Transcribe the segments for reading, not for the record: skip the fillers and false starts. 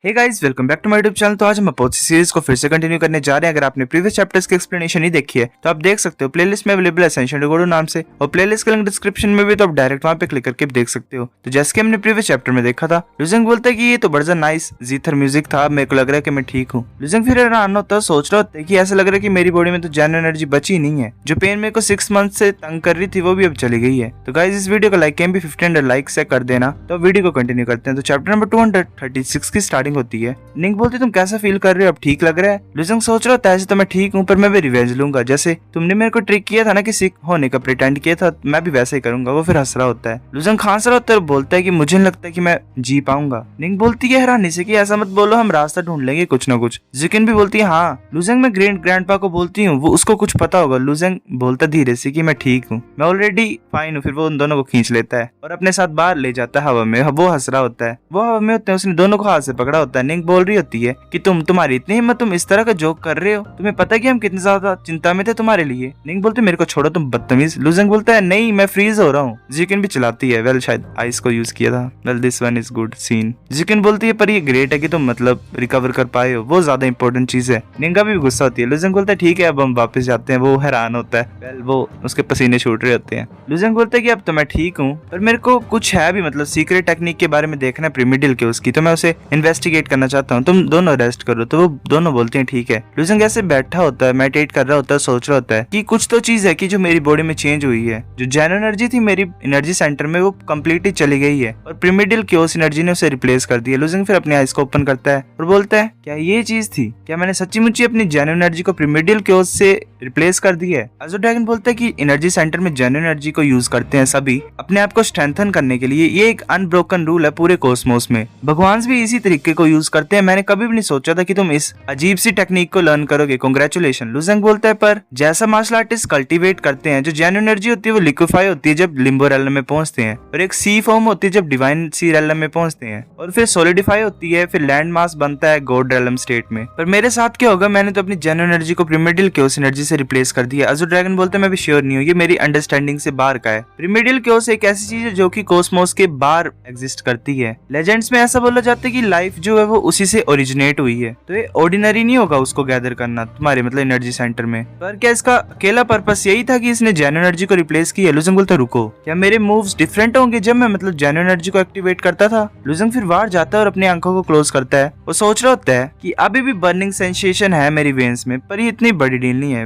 Hey guys, welcome back to my YouTube channel. तो आज हम अपोथी सीरीज को फिर से कंटिन्यू करने जा रहे हैं। अगर आपने प्रीवियस चैप्टर्स की एक्सप्लेनेशन नहीं देखी है तो आप देख सकते हो, प्लेलिस्ट में अवेलेबल है एसेंशियल डिकोडर नाम से, और प्लेलिस्ट का लिंक डिस्क्रिप्शन में भी, तो आप डायरेक्ट वहां पे क्लिक करके भी देख सकते हो। तो जैसे कि हमने प्रीवियस चैप्टर में देखा था, लुजंग बोलता है कि ये तो बड़ा नाइस जीथर म्यूजिक था, मेरे को लग रहा है कि मैं ठीक हूँ। लुजंग फिर हैरान होता है, सोच रहा होता है कि ऐसा लग रहा है कि मेरी बॉडी में तो जेन एनर्जी बची नहीं है। जो पेन मेरे को 6 मंथ से तंग कर रही थी वो भी अब चली गई है। तो गाइस, इस वीडियो को लाइक भी 1500 लाइक से कर देना। तो वीडियो को कंटिन्यू करते हैं। तो चैप्टर नंबर 236 की स्टार्टिंग होती है। निंग बोलती तुम कैसा फील कर रहे हो, अब ठीक लग रहा है। लुजंग सोच रहा था ऐसे तो मैं ठीक हूँ, पर मैं भी रिवेंज लूंगा। जैसे तुमने मेरे को ट्रिक किया था ना कि सिक होने का प्रिटेंड किया था, मैं भी वैसे ही करूंगा। वो फिर हंस रहा होता है। लुजंग खांस रहा होता है और बोलता है कि मुझे नहीं लगता कि मैं जी पाऊंगा। निंग बोलती है हैरानी से कि ऐसा मत बोलो, हम रास्ता ढूंढ लेंगे कुछ ना कुछ। जिकिन भी बोलती है हाँ। लुजंग मैं ग्रैंडपा को बोलती हूँ, वो उसको कुछ पता होगा। लुजंग बोलता धीरे से कि मैं ठीक हूँ, मैं ऑलरेडी फाइन हूँ। फिर वो उन दोनों को खींच लेता है और अपने साथ बाहर ले जाता है हवा में। वो हंस रहा होता है, वो हवा में होते हैं, उसने दोनों को हाथ से पकड़ा होता है। निंग बोल रही होती है कि तुम्हारी इतनी हिम्मत, तुम इस तरह का जोक कर रहे हो, तुम्हें पता है कि हम कितने ज्यादा चिंता में थे तुम्हारे लिए। निंग बोलते मेरे को छोड़ो, तुम बदतमीज। लुजंग बोलता है नहीं, मैं फ्रीज हो रहा हूँ। जिकिन भी चिल्लाती है, वेल शायद आइस को यूज किया था, well this one is good scene. जिकिन बोलती है पर ये ग्रेट है कि तुम मतलब रिकवर कर पाए हो, वो ज्यादा इंपॉर्टेंट चीज है। निंगा भी गुस्सा होती है। लुजंग बोलता है ठीक है, अब हम वापस जाते हैं। वो हैरान होता है, वेल वो उसके पसीने छूट रहे होते हैं। लुजंग बोलता है कि अब तो मैं ठीक हूँ, पर मेरे को कुछ है भी, मतलब सीक्रेट टेक्निक के बारे में देखना है प्रीमिडिल के उसकी, तो मैं उसे इन्वेस्टिगेट करना चाहता हूँ, तुम दोनों अरेस्ट करो। तो वो दोनों बोलते हैं ठीक है। लुजंग ऐसे बैठा होता है, मेडिटेट कर रहा होता है, सोच रहा होता है कि कुछ तो चीज है कि जो मेरी बॉडी में चेंज हुई है। जो जेन एनर्जी थी मेरी एनर्जी सेंटर में, वो कम्प्लीटली चली गई है और प्रीमिडियल क्योस एनर्जी ने उसे रिप्लेस कर दिया। लुजंग फिर अपने आइज को ओपन करता है और बोलता है क्या ये चीज थी, क्या मैंने सच्ची मुच्ची अपनी जेन एनर्जी को प्रीमिडियल क्योस से रिप्लेस कर दिया है। अज़ुर ड्रैगन बोलता है कि एनर्जी सेंटर में जेन एनर्जी को यूज करते हैं सभी अपने आप को स्ट्रेंथन करने के लिए, ये एक अनब्रोकन रूल है पूरे कॉस्मोस में। भगवान भी इसी तरीके को यूज करते हैं। मैंने कभी भी नहीं सोचा था कि तुम इस अजीब सी टेक्निक को लर्न करोगे, कांग्रेचुलेशन। लुजंग बोलता है पर जैसा मार्शल आर्टिस्ट कल्टीवेट करते हैं, जो जेन एनर्जी होती है वो लिक्विफाई होती है जब लिम्बो रेलम में पहुंचते हैं, और एक सी फॉर्म होती है जब डिवाइन सी रेलम में पहुंचते हैं, और फिर सॉलिडिफाई होती है, फिर लैंड मास बनता है गॉड रेलम स्टेट में। पर मेरे साथ क्या होगा, मैंने तो अपनी जेन एनर्जी को प्रीमिडियल क्योस एनर्जी से रिप्लेस कर दिया। अज़ुर ड्रैगन बोलते हैं मैं भी श्योर नहीं हूँ, ये मेरी अंडरस्टैंडिंग से बाहर का है। प्रीमिडियल क्योस एक ऐसी चीज है जो कि कॉस्मोस के बाहर एग्जिस्ट करती है। लेजेंड्स में ऐसा बोला जाता है कि लाइफ जो है वो उसी से ओरिजिनेट हुई है, तो ये ऑर्डिनरी नहीं होगा उसको गैदर करना तुम्हारे मतलब एनर्जी सेंटर में। पर क्या इसका अकेला पर्पस यही था कि इसने जेन एनर्जी को रिप्लेस किया? लुजंग बोलता रुको, क्या मेरे मूव्स डिफरेंट होंगे जब मैं मतलब जेन एनर्जी को एक्टिवेट करता था? लुजंग फिर बाहर जाता है और अपनी आंखों को क्लोज करता है। वो सोच रहा होता है कि अभी भी बर्निंग सेंसेशन है मेरी वेन्स में, पर ये इतनी बड़ी डील नहीं है।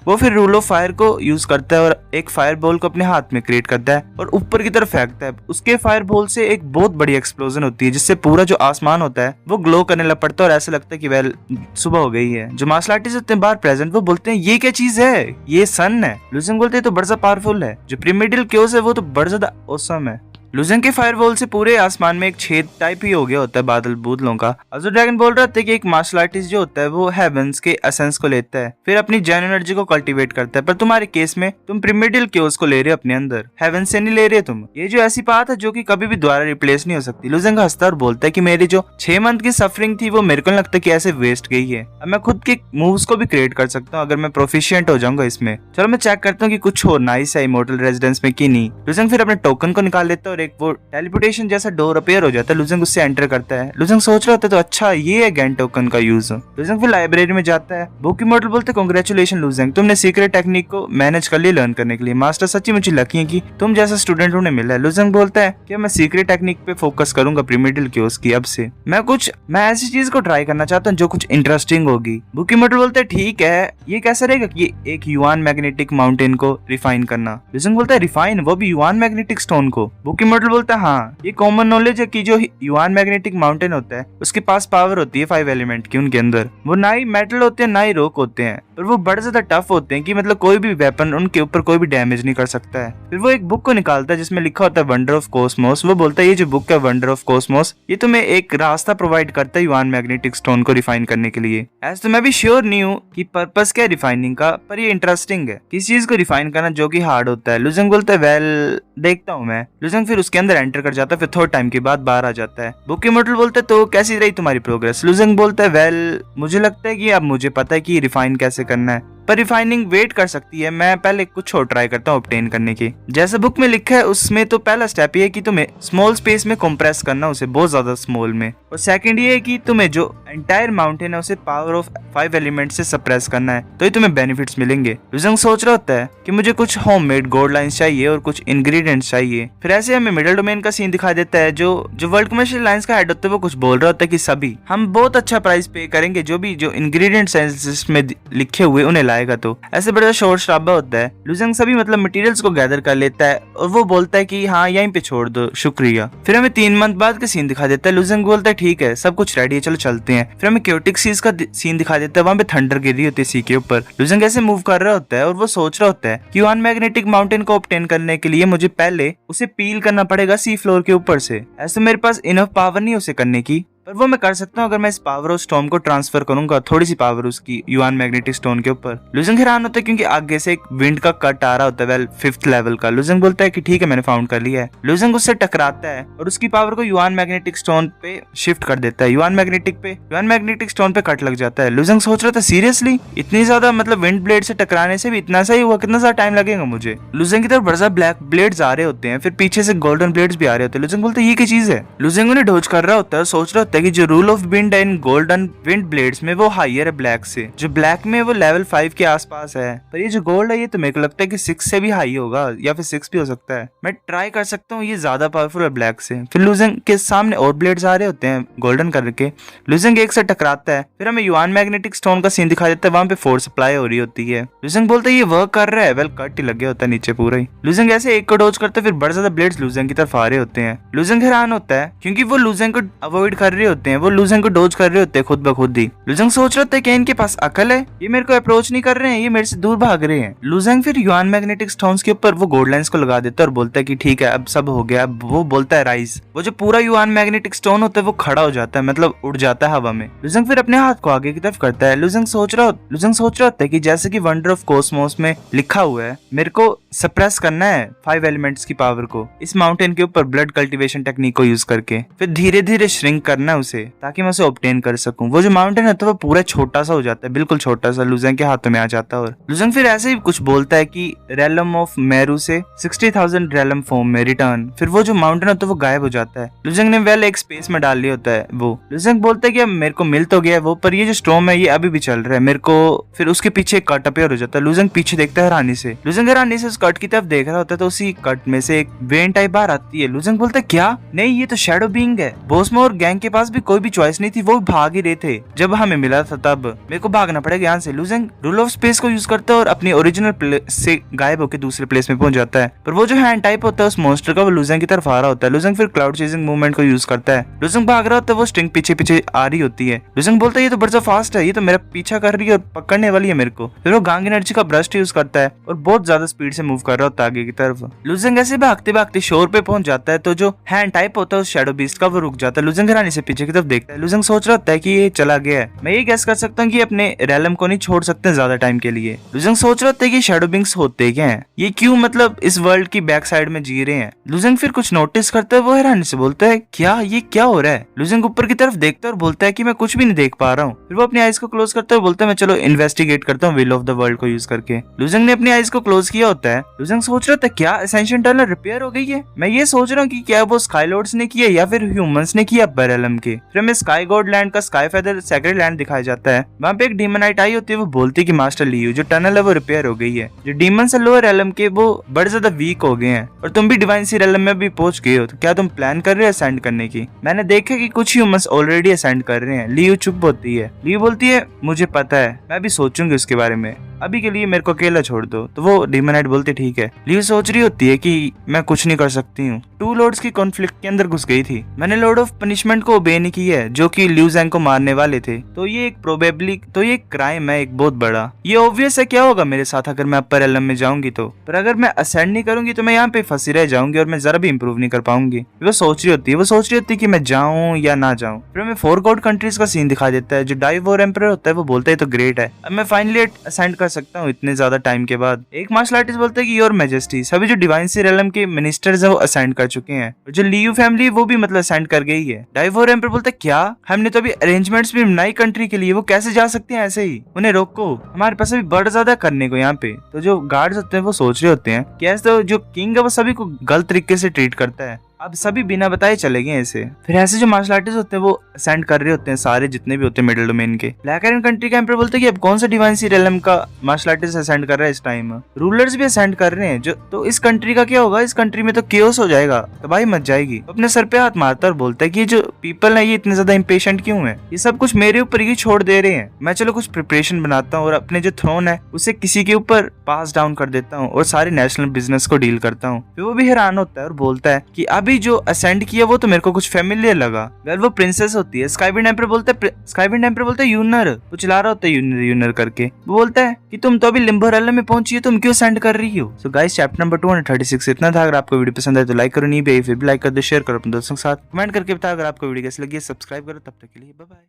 वो फिर रूल ऑफ फायर को यूज करता है और एक फायर बॉल को अपने हाथ में क्रिएट करता है और ऊपर की तरफ फेंकता है। उसके फायर बॉल से एक बहुत बड़ी एक्सप्लोजन होती है, जिससे पूरा जो आसमान होता है वो ग्लो करने लग पड़ता है और ऐसा लगता है कि वेल सुबह हो गई है। जो मार्शल आर्टिस्ट होते हैं बाहर प्रेजेंट, वो बोलते हैं ये क्या चीज है, ये सन है। लुजंग बोलते हैं तो बड़ा पावरफुल है। जो प्रीमिडियल क्योस है वो तो बड़ा ज्यादा ऑसम है। लुजंग के फायरवॉल से पूरे आसमान में एक छेद टाइप ही हो गया होता है बादल बूदलों का। अज़ुर ड्रैगन बोल रहा था कि एक मार्शल आर्टिस्ट जो होता है वो हेवंस के एसेंस को लेता है, फिर अपनी जेन एनर्जी को कल्टीवेट करता है। पर तुम्हारे केस में तुम प्रीमिडियल क्योस को ले रहे हो अपने अंदर, हेवन से नहीं ले रहे तुम। ये जो ऐसी बात है जो कि कभी भी दोबारा रिप्लेस नहीं हो सकती। लुजंग हंसता और बोलता है कि मेरी जो 6 मंथ की सफरिंग थी वो मेरे को लगता कि ऐसे वेस्ट गई है। अब मैं खुद के मूव्स को भी क्रिएट कर सकता हूँ अगर मैं प्रोफिशिएंट हो जाऊंगा इसमें। चलो मैं चेक करता हूँ कि कुछ और नाइस है इमोर्टल रेजिडेंस में कि नहीं। लुजंग फिर अपने टोकन को निकाल लेता है और एक वो टेलीपोर्टेशन जैसा डोर अपीयर हो जाता है। लुजंग उससे एंटर करता है। लुजंग सोच रहा होता है तो अच्छा ये है गैन टोकन का यूज। लुजंग फिर लाइब्रेरी में जाता है। बुक इमॉर्टल बोलते कांग्रेचुलेशन लुजंग, तुमने सीक्रेट टेक्निक को मैनेज कर लिया लर्न करने के लिए। मास्टर सच्ची मुझे लकी है कि तुम जैसा स्टूडेंट उन्हें मिला है। लुजंग बोलता है कि मैं सीक्रेट टेक्निक पे फोकस करूंगा प्रीमिडियल क्योस की अब से। मैं ऐसी चीज को ट्राई करना चाहता हूँ जो कुछ इंटरेस्टिंग होगी। बुक इमॉर्टल बोलते है ठीक है, ये कैसा रहेगा कि एक युआन मैग्नेटिक माउंटेन को रिफाइन करना। लुजंग बोलता है रिफाइन, वो भी युआन मैग्नेटिक स्टोन को? बुक इमॉर्टल बोलता है हाँ, ये कॉमन नॉलेज है कि जो युआन मैग्नेटिक माउंटेन होता है उसके पास पावर होती है 5 एलिमेंट की उनके अंदर। वो ना ही मेटल होते हैं ना ही रॉक होते हैं, और वो बड़े ज्यादा टफ होते हैं कि मतलब कोई भी वेपन उनके ऊपर कोई भी डैमेज नहीं कर सकता है। फिर वो एक बुक को निकालता है जिसमें लिखा होता है वंडर ऑफ कॉस्मोस। वो बोलता है ये जो बुक है वंडर ऑफ कॉस्मोस, ये तुम्हें एक रास्ता प्रोवाइड करता है युआन मैग्नेटिक स्टोन को रिफाइन करने के लिए। ऐसे तो मैं भी श्योर नहीं हूँ कि पर्पस क्या है रिफाइनिंग का, पर ये इंटरेस्टिंग है किस चीज को रिफाइन करना जो कि हार्ड होता है। लुजंग बोलता है वेल देखता हूँ मैं। लुजंग फिर उसके अंदर एंटर कर जाता है, फिर थोड़ा टाइम के बाद बाहर आ जाता है। बुक इमॉर्टल बोलता है तो कैसी रही तुम्हारी प्रोग्रेस? लुजंग बोलता है वेल मुझे लगता है कि अब मुझे पता है कि रिफाइन कैसे करना है। पर रिफाइनिंग वेट कर सकती है, मैं पहले कुछ और ट्राई करता हूँ ऑब्टेन करने की। जैसे बुक में लिखा है उसमें तो पहला स्टेप ये है कि तुम्हें स्मॉल स्पेस में कंप्रेस करना, उसे बहुत ज्यादा स्मॉल में, और सेकंड ये है कि तुम्हें जो एंटायर माउंटेन है उसे पावर ऑफ 5 एलिमेंट से सप्रेस करना है, तो ही तुम्हें बेनिफिट्स मिलेंगे। लुजंग सोच रहा होता है कि मुझे कुछ होममेड गोल्ड लाइंस चाहिए और कुछ इंग्रेडिएंट्स चाहिए। फिर ऐसे हमें मिडिल डोमेन का सीन दिखा देता है, जो वर्ल्ड कमर्शियल लाइंस का हेड होता है वो कुछ बोल रहा होता है कि सभी हम बहुत अच्छा प्राइस पे करेंगे जो इंग्रेडिएंट्स में लिखे हुए उन्हें लाएगा। तो ऐसे बड़ा शोर शराबा होता है। लुजंग सभी मतलब मटेरियल्स को गैदर कर लेता है और वो बोलता है कि हाँ यहीं पे छोड़ दो, शुक्रिया। फिर हमें 3 मंथ बाद का सीन दिखा देता है। लुजंग बोलता है ठीक है सब कुछ रेडी है, चलो चलते हैं। फिर हमें क्योटिक सीज का सीन दिखा देता है, वहां पे थंडर गिर रही होती है सी के ऊपर। लुजंग ऐसे मूव कर रहा होता है और वो सोच रहा होता है कि यूआन मैग्नेटिक माउंटेन को ऑब्टेन करने के लिए मुझे पहले उसे पील करना पड़ेगा सी फ्लोर के ऊपर से। ऐसे मेरे पास इनफ पावर नहीं उसे करने की, पर वो मैं कर सकता हूँ अगर मैं इस पावर ऑफ स्टॉर्म को ट्रांसफर करूंगा, थोड़ी सी पावर उसकी यूआन मैग्नेटिक स्टोन के ऊपर। लुजंग हैरान होता है क्योंकि आगे से एक विंड का कट आ रहा होता है, वेल 5th लेवल का। लुजंग बोलता है कि ठीक है मैंने फाउंड कर लिया है। लुजंग उससे टकराता है और उसकी पावर को यूआन मैग्नेटिक स्टोन पे शिफ्ट कर देता है। यूआन मैग्नेटिक स्टोन पे कट लग जाता है। लुजंग सोच रहा था सीरियसली इतनी ज्यादा मतलब विंड ब्लेड से टकराने से भी इतना सा ही हुआ, कितना ज्यादा टाइम लगेगा मुझे। लुजंग की तरफ बड़ा ब्लैक ब्लेड्स आ रहे होते हैं, फिर पीछे से गोल्डन ब्लेड्स भी आ रहे होते हैं। लुजंग बोलता है ये क्या चीज है। लुजंग उन्हें डोज कर रहा होता है, सोच रहा होता है कि जो rule of wind and golden wind blades में वो हायर है ब्लैक से, जो ब्लैक में वो लेवल 5 के आसपास है, पर ये जो गोल्ड है ये तो मेरे को लगता है कि 6 से भी हाई होगा या फिर 6 भी हो सकता है। मैं ट्राई कर सकता हूँ, ये ज्यादा पावरफुल है ब्लैक से। फिर लुजंग के सामने और ब्लेड्स आ रहे होते हैं गोल्डन करके। लुजंग एक से टकराता है, फिर हमें यूआन मैग्नेटिक स्टोन का सीन दिखा देता है, वहां पे फोर्स सप्लाई हो रही होती है। लुजंग बोलता है ये वर्क कर रहा है, वेल कट ही लग गया होता है नीचे पूरा ही। लुजंग ऐसे एक को डोज करता है, फिर बड़े ज्यादा ब्लेड्स लुजंग की तरफ आ रहे होते हैं। लुजंग हैरान होता है क्योंकि वो लुजंग को अवॉइड कर रहे होते हैं, वो लुजंग को डोज कर रहे होते हैं खुद ब खुद ही। लुजंग सोच रहा था कि इनके पास अकल है, ये मेरे को अप्रोच नहीं कर रहे हैं, ये मेरे से दूर भाग रहे हैं। लुजंग फिर यूआन मैग्नेटिक स्टोन्स के ऊपर वो गोल्ड लाइंस को लगा देता है और बोलता है कि ठीक है अब सब हो गया। अब वो बोलता है राइज। वो जो पूरा यूआन मैग्नेटिक स्टोन होता है वो खड़ा हो जाता है, मतलब उड़ जाता है हवा में। लुजंग फिर अपने हाथ को आगे की तरफ करता है। लुजंग सोच रहा होता है कि जैसे कि वंडर ऑफ कॉस्मोस में लिखा हुआ है, मेरे को सप्रेस करना है 5 एलिमेंट्स की पावर को इस माउंटेन के ऊपर ब्लड कल्टीवेशन टेक्निक को यूज करके, फिर धीरे धीरे श्रिंक करना है उसे ताकि मैं उसे ऑब्टेन कर सकूं। वो जो माउंटेन है तो वो पूरा छोटा सा हो जाता है, बिल्कुल छोटा सा लुजंग के हाथों में आ जाता है। और लुजंग फिर ऐसे ही कुछ बोलता है कि रेलम ऑफ मेरू से 60,000 रेलम फॉर्म में रिटर्न। फिर वो जो माउंटेन होता है वो गायब हो जाता है। लुजंग ने वेल एक स्पेस में डाल लिया होता है वो। लुजंग बोलता है कि अब मेरे को मिल तो गया वो, पर ये जो स्टॉर्म है ये अभी भी चल रहा है मेरे को। फिर उसके पीछे एक कट अपीयर हो जाता है। लुजंग पीछे देखता है हैरानी से। लुजंग हैरानी से उस कट की तरफ देख रहा होता है तो उसी कट में से एक वेन टाइप बाहर आती है। लुजंग बोलता है क्या, नहीं ये तो शैडो बीइंग है। बॉसमो और गैंग के पास भी कोई भी चॉइस नहीं थी, वो भाग ही रहे थे। जब हमें मिला था तब मेरे को भागना पड़ेगा यहाँ से। लुजंग रूल ऑफ स्पेस को यूज करता है और अपनी ओरिजिनल प्लेस से गायब होकर दूसरे प्लेस में पहुंच जाता है। पर वो जो हैंड टाइप होता है उस मॉन्स्टर का वो लुजंग की तरफ आ रहा होता है। लुजंग फिर क्लाउड चेजिंग मूवमेंट को यूज करता है। लुजंग भाग रहा होता है, वो स्ट्रिंग पीछे पीछे आ रही होती है। लुजंग बोलता है ये तो बड़ा फास्ट है, ये तो मेरा पीछा कर रही है और पकड़ने वाली है मेरे को। फिर वो गांग एनर्जी का ब्रस्ट यूज करता है और बहुत ज्यादा स्पीड से मूव कर रहा होता है आगे की तरफ। लुजंग ऐसे भागते भागते शोर पे पहुंच जाता है तो जो हैंड टाइप होता है उस शैडो बीस्ट का वो रुक जाता है। लुजंग हैरानी से पीछे की तरफ देखता है। लुजंग सोच रहा होता है कि ये चला गया है। मैं ये गैस कर सकता हूँ कि अपने रेलम को नहीं छोड़ सकते ज्यादा टाइम के लिए। लुजंग सोच रहा था कि शैडो बिंग्स होते क्या हैं, ये क्यों मतलब इस वर्ल्ड की बैक साइड में जी रहे हैं। लुजंग फिर कुछ नोटिस करता है, वो हैरानी से बोलता है क्या ये क्या हो रहा है। लुजंग ऊपर की तरफ देखता है और बोलता है कि मैं कुछ भी नहीं देख पा रहा हूँ। फिर वो अपनी आईज को क्लोज करता है और बोलता है मैं चलो इन्वेस्टिगेट करता हूँ विल ऑफ द वर्ल्ड को यूज करके। लुजंग ने अपनी आईज को क्लोज किया होता है। लुजंग सोच रहा था क्या एसेंशियल टनल रिपेयर हो गई है। मैं ये सोच रहा हूँ कि क्या वो स्काई लॉर्ड्स ने किया या फिर ह्यूमंस ने किया बरेलम के। फिर हमें स्काई गॉड लैंड का स्काई फेदर सेक्रेड लैंड दिखाया जाता है। वहाँ पे एक डीमनाइट आई होती है, वो बोलती है कि मास्टर लियू जो टनल है वो रिपेयर हो गई है। जो डीमंस है लोअर एलम के वो बड़े ज्यादा वीक हो गए हैं और तुम भी डिवाइन सी एलम में भी पहुंच गए हो, तो क्या तुम प्लान कर रहे हो असेंड करने की। मैंने देखा कि कुछ ह्यूमंस ऑलरेडी असेंड कर रहे हैं। लियू चुप होती है। लियू बोलती है मुझे पता है, मैं भी सोचूंगी उसके बारे में, अभी के लिए मेरे को अकेला छोड़ दो। तो वो डीमनाइट बोलती ठीक है। लियू सोच रही होती है कि मैं कुछ नहीं कर सकती हूँ। 2 लॉर्ड्स की कॉन्फ्लिक्ट के अंदर घुस गई थी। मैंने लॉर्ड ऑफ पनिशमेंट को ओबे नहीं की है जो कि लियू जैंग को मारने वाले थे, तो ये एक प्रोबेबली तो ये क्राइम है एक बहुत बड़ा। ये ऑब्वियस है क्या होगा मेरे साथ अगर मैं अपर एलम में जाऊंगी तो, पर अगर मैं असेंड नहीं करूंगी तो मैं यहाँ पे फंसी रह जाऊंगी और मैं जरा भी इंप्रूव नहीं कर पाऊंगी। वो सोच रही होती है कि मैं जाऊं या ना जाऊं। फिर हमें 4 गॉड कंट्रीज का सीन दिखा देता है। जो डाई वॉर एम्परर होता है वो बोलता है तो ग्रेट है, अब मैं फाइनली असेंड कर कर सकता हूँ इतने ज्यादा टाइम के बाद। एक मार्शल आर्टिस्ट बोलता है कि योर मैजेस्टी, सभी जो डिवाइन सी रेलम के मिनिस्टर्स है वो असाइन कर चुके हैं, और जो लियू फैमिली वो भी मतलब असाइन कर गई है। डाइवोर एम्पर बोलता है क्या, हमने तो अभी अरेंजमेंट्स भी नई कंट्री के लिए, वो कैसे जा सकते हैं ऐसे ही, उन्हें रोको, हमारे पास अभी बड़ा ज्यादा करने को यहाँ पे। तो जो गार्ड्स होते हैं वो सोच रहे होते हैं कि ऐसे तो जो किंग है वो सभी को गलत तरीके से ट्रीट करता है, अब सभी बिना बताए चले गए ऐसे। फिर ऐसे जो मार्शल आर्टिस्ट होते हैं वो असेंड कर रहे होते हैं सारे जितने भी होते हैं मिडिल डोमेन के। ब्लैक आयरन कंट्री का एम्पर बोलते हैं कि अब कौन सा डिवाइन सी रेलम का मार्शल आर्टिस्ट असेंड कर रहा है इस टाइम, रूलर्स भी असेंड कर रहे हैं जो, तो इस कंट्री का क्या होगा, इस कंट्री में तो केओस हो जाएगा, तबाही मच जाएगी। तो अपने सर पे हाथ मारता और बोलता है कि जो पीपल है ये इतने ज्यादा इम्पेशेंट क्यों है, ये सब कुछ मेरे ऊपर ही छोड़ दे रहे हैं, मैं चलो कुछ प्रिपरेशन बनाता हूँ और अपने जो थ्रोन है उसे किसी के ऊपर पास डाउन कर देता हूँ और सारे नेशनल बिजनेस को डील करता हूँ। फिर वो भी हैरान होता है और बोलता है कि अभी जो असेंड किया वो तो मेरे को कुछ फेमिलियर लगा, वेल वो प्रिंसेस होती है। स्काईविंड एम्पर बोलता है यूनर, वो चला रहा होता है यूनर यूनर करके, वो बोलता है कि तुम तो अभी लिम्बर रेलम में पहुंची हो, तुम क्यों सेंड कर रही हो। सो गाइस चैप्टर नंबर 236 इतना था। अगर आपको वीडियो पसंद आए तो लाइक करो, नहीं भी फिर भी लाइक कर दो, शेयर करो अपने दोस्तों के साथ, कमेंट करके बताओ अगर आपको वीडियो कैसी लगी, सब्सक्राइब करो। तब तक के लिए बाय बाय।